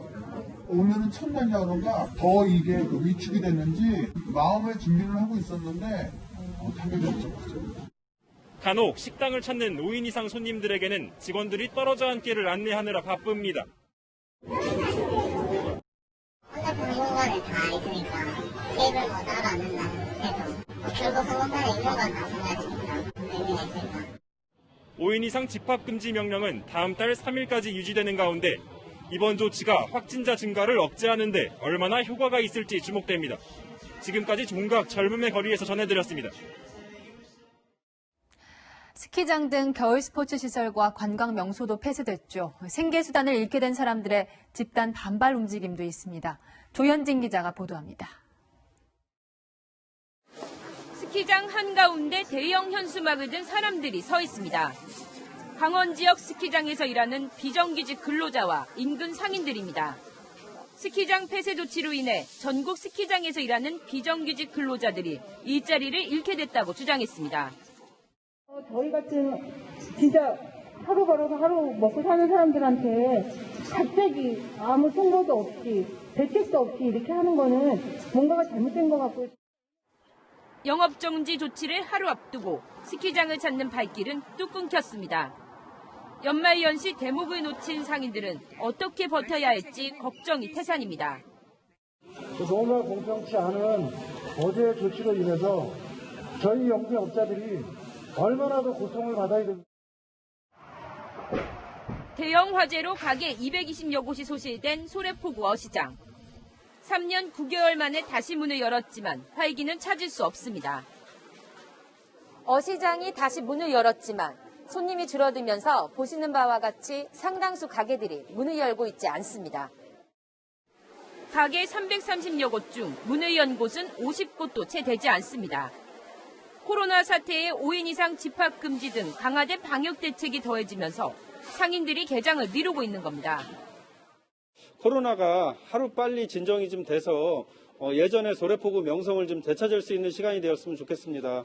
오늘은 첫날이라던가 더 이게 위축이 됐는지 마음의 준비를 하고 있었는데 타격이 없었죠. 간혹 식당을 찾는 5인 이상 손님들에게는 직원들이 떨어져 앉기를 안내하느라 바쁩니다. 혼자 보는 공간에 다 있으니까 테이블 뭐 따로 앉는다 해서 결국 그 공간에 있는 건 마찬가지니까 의미가 있으니까. 5인 이상 집합 금지 명령은 다음 달 3일까지 유지되는 가운데 이번 조치가 확진자 증가를 억제하는 데 얼마나 효과가 있을지 주목됩니다. 지금까지 종각 젊음의 거리에서 전해드렸습니다. 스키장 등 겨울 스포츠 시설과 관광 명소도 폐쇄됐죠. 생계수단을 잃게 된 사람들의 집단 반발 움직임도 있습니다. 조현진 기자가 보도합니다. 스키장 한가운데 대형 현수막을 든 사람들이 서 있습니다. 강원 지역 스키장에서 일하는 비정규직 근로자와 인근 상인들입니다. 스키장 폐쇄 조치로 인해 전국 스키장에서 일하는 비정규직 근로자들이 일자리를 잃게 됐다고 주장했습니다. 저희 같은 진짜 하루 벌어서 하루 먹고 사는 사람들한테 갑자기 아무 통보도 없이 대책도 없이 이렇게 하는 거는 뭔가가 잘못된 것 같고요. 영업정지 조치를 하루 앞두고 스키장을 찾는 발길은 뚝 끊겼습니다. 연말연시 대목을 놓친 상인들은 어떻게 버텨야 할지 걱정이 태산입니다. 정말 공평치 않은 어제의 조치로 인해서 저희 영세업자들이 얼마나 더 고통을 받아야 됩니까? 대형 화재로 가게 220여 곳이 소실된 소래포구 어시장. 3년 9개월 만에 다시 문을 열었지만 활기는 찾을 수 없습니다. 어시장이 다시 문을 열었지만 손님이 줄어들면서 보시는 바와 같이 상당수 가게들이 문을 열고 있지 않습니다. 가게 330여 곳 중 문을 연 곳은 50곳도 채 되지 않습니다. 코로나 사태에 5인 이상 집합 금지 등 강화된 방역 대책이 더해지면서 상인들이 개장을 미루고 있는 겁니다. 코로나가 하루빨리 진정이 좀 돼서 예전의 소래포구 명성을 좀 되찾을 수 있는 시간이 되었으면 좋겠습니다.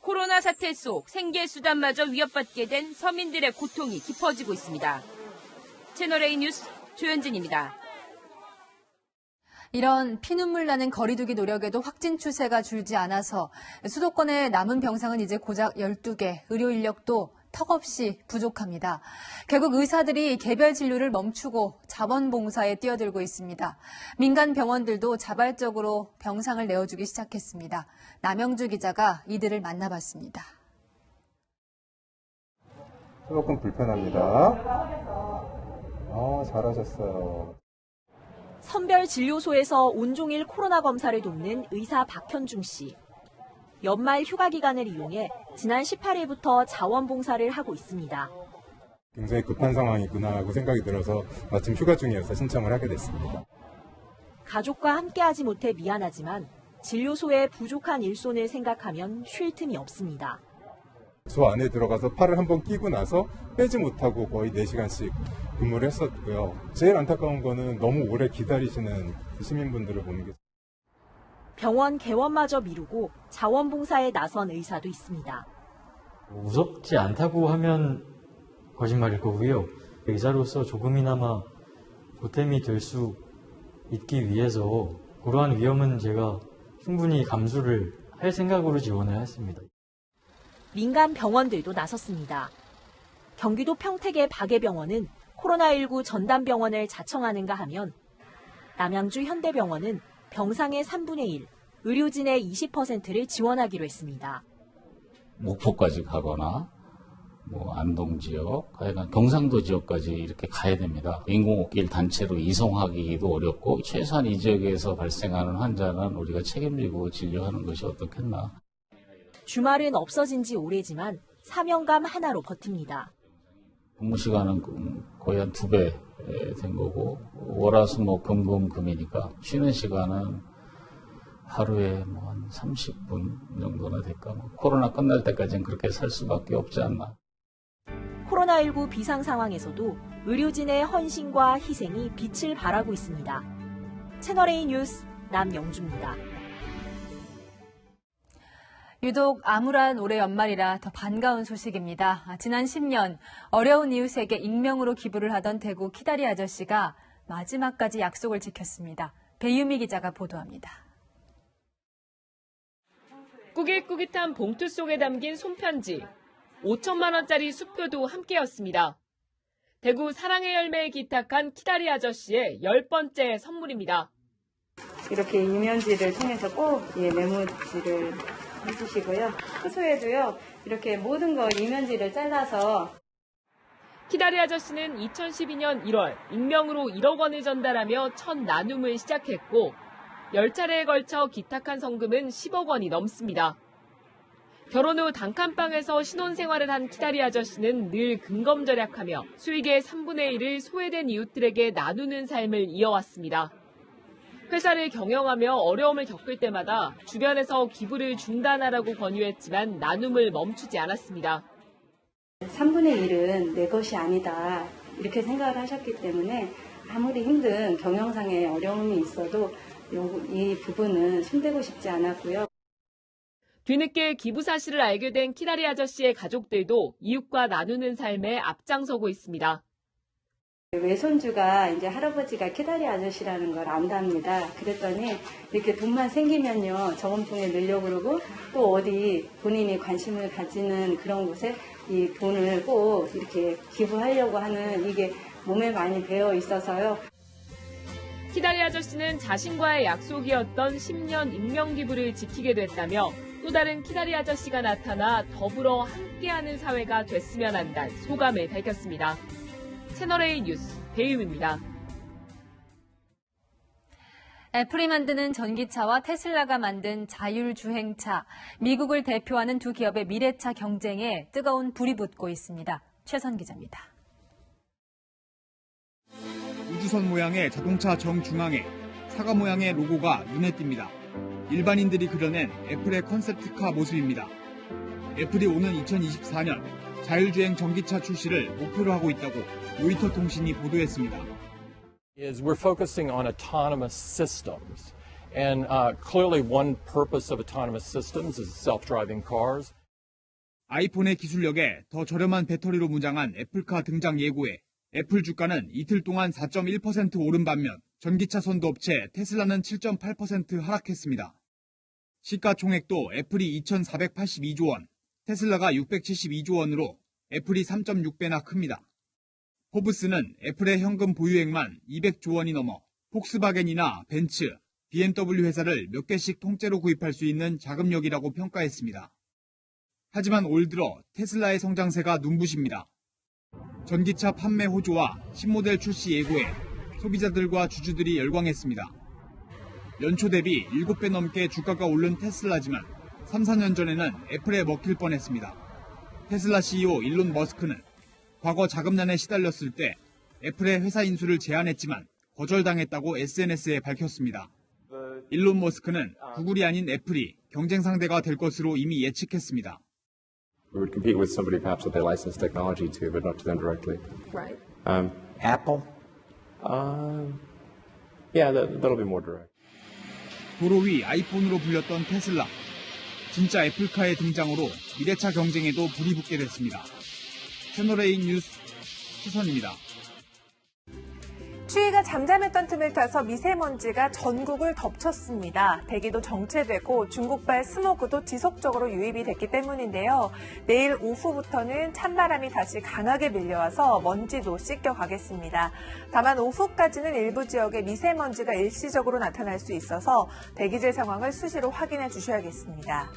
코로나 사태 속 생계수단마저 위협받게 된 서민들의 고통이 깊어지고 있습니다. 채널A 뉴스 조현진입니다. 이런 피눈물 나는 거리두기 노력에도 확진 추세가 줄지 않아서 수도권의 남은 병상은 이제 고작 12개, 의료 인력도 턱없이 부족합니다. 결국 의사들이 개별 진료를 멈추고 자원봉사에 뛰어들고 있습니다. 민간 병원들도 자발적으로 병상을 내어주기 시작했습니다. 남영주 기자가 이들을 만나봤습니다. 조금 불편합니다. 잘하셨어요. 선별진료소에서 온종일 코로나 검사를 돕는 의사 박현중 씨. 연말 휴가 기간을 이용해 지난 18일부터 자원봉사를 하고 있습니다. 굉장히 급한 상황이구나 하고 생각이 들어서 마침 휴가 중이어서 신청을 하게 됐습니다. 가족과 함께하지 못해 미안하지만 진료소의 부족한 일손을 생각하면 쉴 틈이 없습니다. 저 안에 들어가서 팔을 한번 끼고 나서 빼지 못하고 거의 4시간씩 근무를 했었고요. 제일 안타까운 거는 너무 오래 기다리시는 시민분들을 보는 게. 병원 개원마저 미루고 자원봉사에 나선 의사도 있습니다. 무섭지 않다고 하면 거짓말일 거고요. 의사로서 조금이나마 보탬이 될 수 있기 위해서 그러한 위험은 제가 충분히 감수를 할 생각으로 지원을 했습니다. 민간 병원들도 나섰습니다. 경기도 평택의 박예병원은 코로나19 전담병원을 자청하는가 하면 남양주 현대병원은 병상의 3분의 1, 의료진의 20%를 지원하기로 했습니다. 목포까지 가거나 안동 지역, 하여간 경상도 지역까지 이렇게 가야 됩니다. 인공호흡기를 단체로 이송하기도 어렵고 최소한 이 지역에서 발생하는 환자는 우리가 책임지고 진료하는 것이 어떻겠나. 주말은 없어진 지 오래지만 사명감 하나로 버팁니다. 근무 시간은 거의 한 2배 된 거고 월화수목금금금이니까 쉬는 시간은 하루에 한 30분 정도나 될까. 코로나 끝날 때까지는 그렇게 살 수밖에 없지 않나. 코로나19 비상 상황에서도 의료진의 헌신과 희생이 빛을 발하고 있습니다. 채널A 뉴스 남영주입니다. 유독 암울한 올해 연말이라 더 반가운 소식입니다. 지난 10년 어려운 이웃에게 익명으로 기부를 하던 대구 키다리 아저씨가 마지막까지 약속을 지켰습니다. 배유미 기자가 보도합니다. 꾸깃꾸깃한 봉투 속에 담긴 손편지, 5천만 원짜리 수표도 함께였습니다. 대구 사랑의 열매에 기탁한 키다리 아저씨의 10번째 선물입니다. 이렇게 이면지를 통해서 꼭 메모지를 해주시고요. 후소에도요, 이렇게 모든 걸 이면지를 잘라서. 키다리 아저씨는 2012년 1월 익명으로 1억 원을 전달하며 첫 나눔을 시작했고 10차례에 걸쳐 기탁한 성금은 10억 원이 넘습니다. 결혼 후 단칸방에서 신혼생활을 한 키다리 아저씨는 늘 근검절약하며 수익의 3분의 1을 소외된 이웃들에게 나누는 삶을 이어왔습니다. 회사를 경영하며 어려움을 겪을 때마다 주변에서 기부를 중단하라고 권유했지만 나눔을 멈추지 않았습니다. 3분의 1은 내 것이 아니다. 이렇게 생각을 하셨기 때문에 아무리 힘든 경영상의 어려움이 있어도 이 부분은 손대고 싶지 않았고요. 뒤늦게 기부 사실을 알게 된 키다리 아저씨의 가족들도 이웃과 나누는 삶에 앞장서고 있습니다. 외손주가 이제 할아버지가 키다리 아저씨라는 걸 안답니다. 그랬더니 이렇게 돈만 생기면요 저금통에 넣으려고 그러고 또 어디 본인이 관심을 가지는 그런 곳에 이 돈을 꼭 이렇게 기부하려고 하는 이게 몸에 많이 배어 있어서요. 키다리 아저씨는 자신과의 약속이었던 10년 익명기부를 지키게 됐다며 또 다른 키다리 아저씨가 나타나 더불어 함께하는 사회가 됐으면 한다는 소감을 밝혔습니다. 채널A 뉴스 배유미입니다. 애플이 만드는 전기차와 테슬라가 만든 자율주행차, 미국을 대표하는 두 기업의 미래차 경쟁에 뜨거운 불이 붙고 있습니다. 최선 기자입니다. 우주선 모양의 자동차 정중앙에 사과 모양의 로고가 눈에 띕니다. 일반인들이 그려낸 애플의 컨셉트카 모습입니다. 애플이 오는 2024년 자율주행 전기차 출시를 목표로 하고 있다고 로이터 통신이 보도했습니다. We're focusing on autonomous systems, and clearly one purpose of autonomous systems is self-driving cars. 아이폰의 기술력에 더 저렴한 배터리로 무장한 애플카 등장 예고에 애플 주가는 이틀 동안 4.1% 오른 반면 전기차 선도업체 테슬라는 7.8% 하락했습니다. 시가총액도 애플이 2,482조 원, 테슬라가 672조 원으로 애플이 3.6배나 큽니다. 포브스는 애플의 현금 보유액만 200조 원이 넘어 폭스바겐이나 벤츠, BMW 회사를 몇 개씩 통째로 구입할 수 있는 자금력이라고 평가했습니다. 하지만 올 들어 테슬라의 성장세가 눈부십니다. 전기차 판매 호조와 신모델 출시 예고에 소비자들과 주주들이 열광했습니다. 연초 대비 7배 넘게 주가가 오른 테슬라지만 3, 4년 전에는 애플에 먹힐 뻔했습니다. 테슬라 CEO 일론 머스크는 과거 자금난에 시달렸을 때 애플의 회사 인수를 제안했지만 거절당했다고 SNS에 밝혔습니다. 일론 머스크는 구글이 아닌 애플이 경쟁 상대가 될 것으로 이미 예측했습니다. We would compete with somebody perhaps that they license technology to, but not to them directly. Right. Apple? Yeah, that'll be more direct. 도로 위 아이폰으로 불렸던 테슬라. 진짜 애플카의 등장으로 미래차 경쟁에도 불이 붙게 됐습니다. 채널A 뉴스 수선입니다. 추위가 잠잠했던 틈을 타서 미세먼지가 전국을 덮쳤습니다. 대기도 정체되고 중국발 스모그도 지속적으로 유입이 됐기 때문인데요. 내일 오후부터는 찬바람이 다시 강하게 밀려와서 먼지도 씻겨가겠습니다. 다만 오후까지는 일부 지역에 미세먼지가 일시적으로 나타날 수 있어서 대기질 상황을 수시로 확인해 주셔야겠습니다.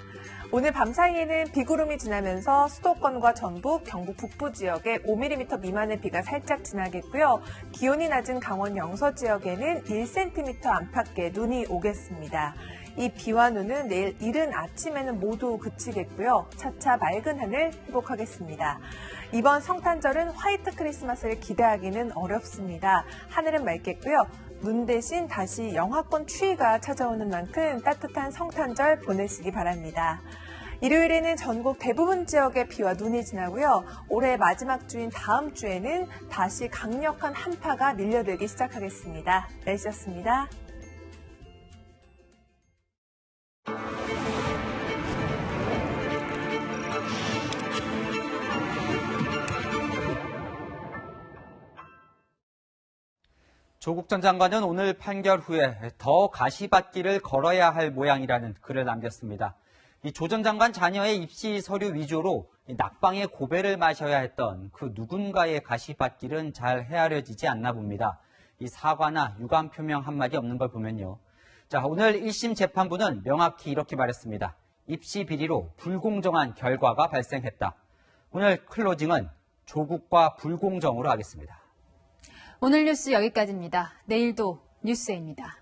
오늘 밤 사이에는 비구름이 지나면서 수도권과 전북, 경북 북부 지역에 5mm 미만의 비가 살짝 지나겠고요. 기온이 낮은 강원 영서 지역에는 1cm 안팎의 눈이 오겠습니다. 이 비와 눈은 내일 이른 아침에는 모두 그치겠고요. 차차 맑은 하늘 회복하겠습니다. 이번 성탄절은 화이트 크리스마스를 기대하기는 어렵습니다. 하늘은 맑겠고요. 눈 대신 다시 영하권 추위가 찾아오는 만큼 따뜻한 성탄절 보내시기 바랍니다. 일요일에는 전국 대부분 지역에 비와 눈이 지나고요. 올해 마지막 주인 다음 주에는 다시 강력한 한파가 밀려들기 시작하겠습니다. 날씨였습니다. 조국 전 장관은 오늘 판결 후에 더 가시밭길을 걸어야 할 모양이라는 글을 남겼습니다. 이 조 전 장관 자녀의 입시 서류 위조로 낙방의 고배를 마셔야 했던 그 누군가의 가시밭길은 잘 헤아려지지 않나 봅니다. 이 사과나 유감 표명 한마디 없는 걸 보면요. 자, 오늘 1심 재판부는 명확히 이렇게 말했습니다. 입시 비리로 불공정한 결과가 발생했다. 오늘 클로징은 조국과 불공정으로 하겠습니다. 오늘 뉴스 여기까지입니다. 내일도 뉴스입니다.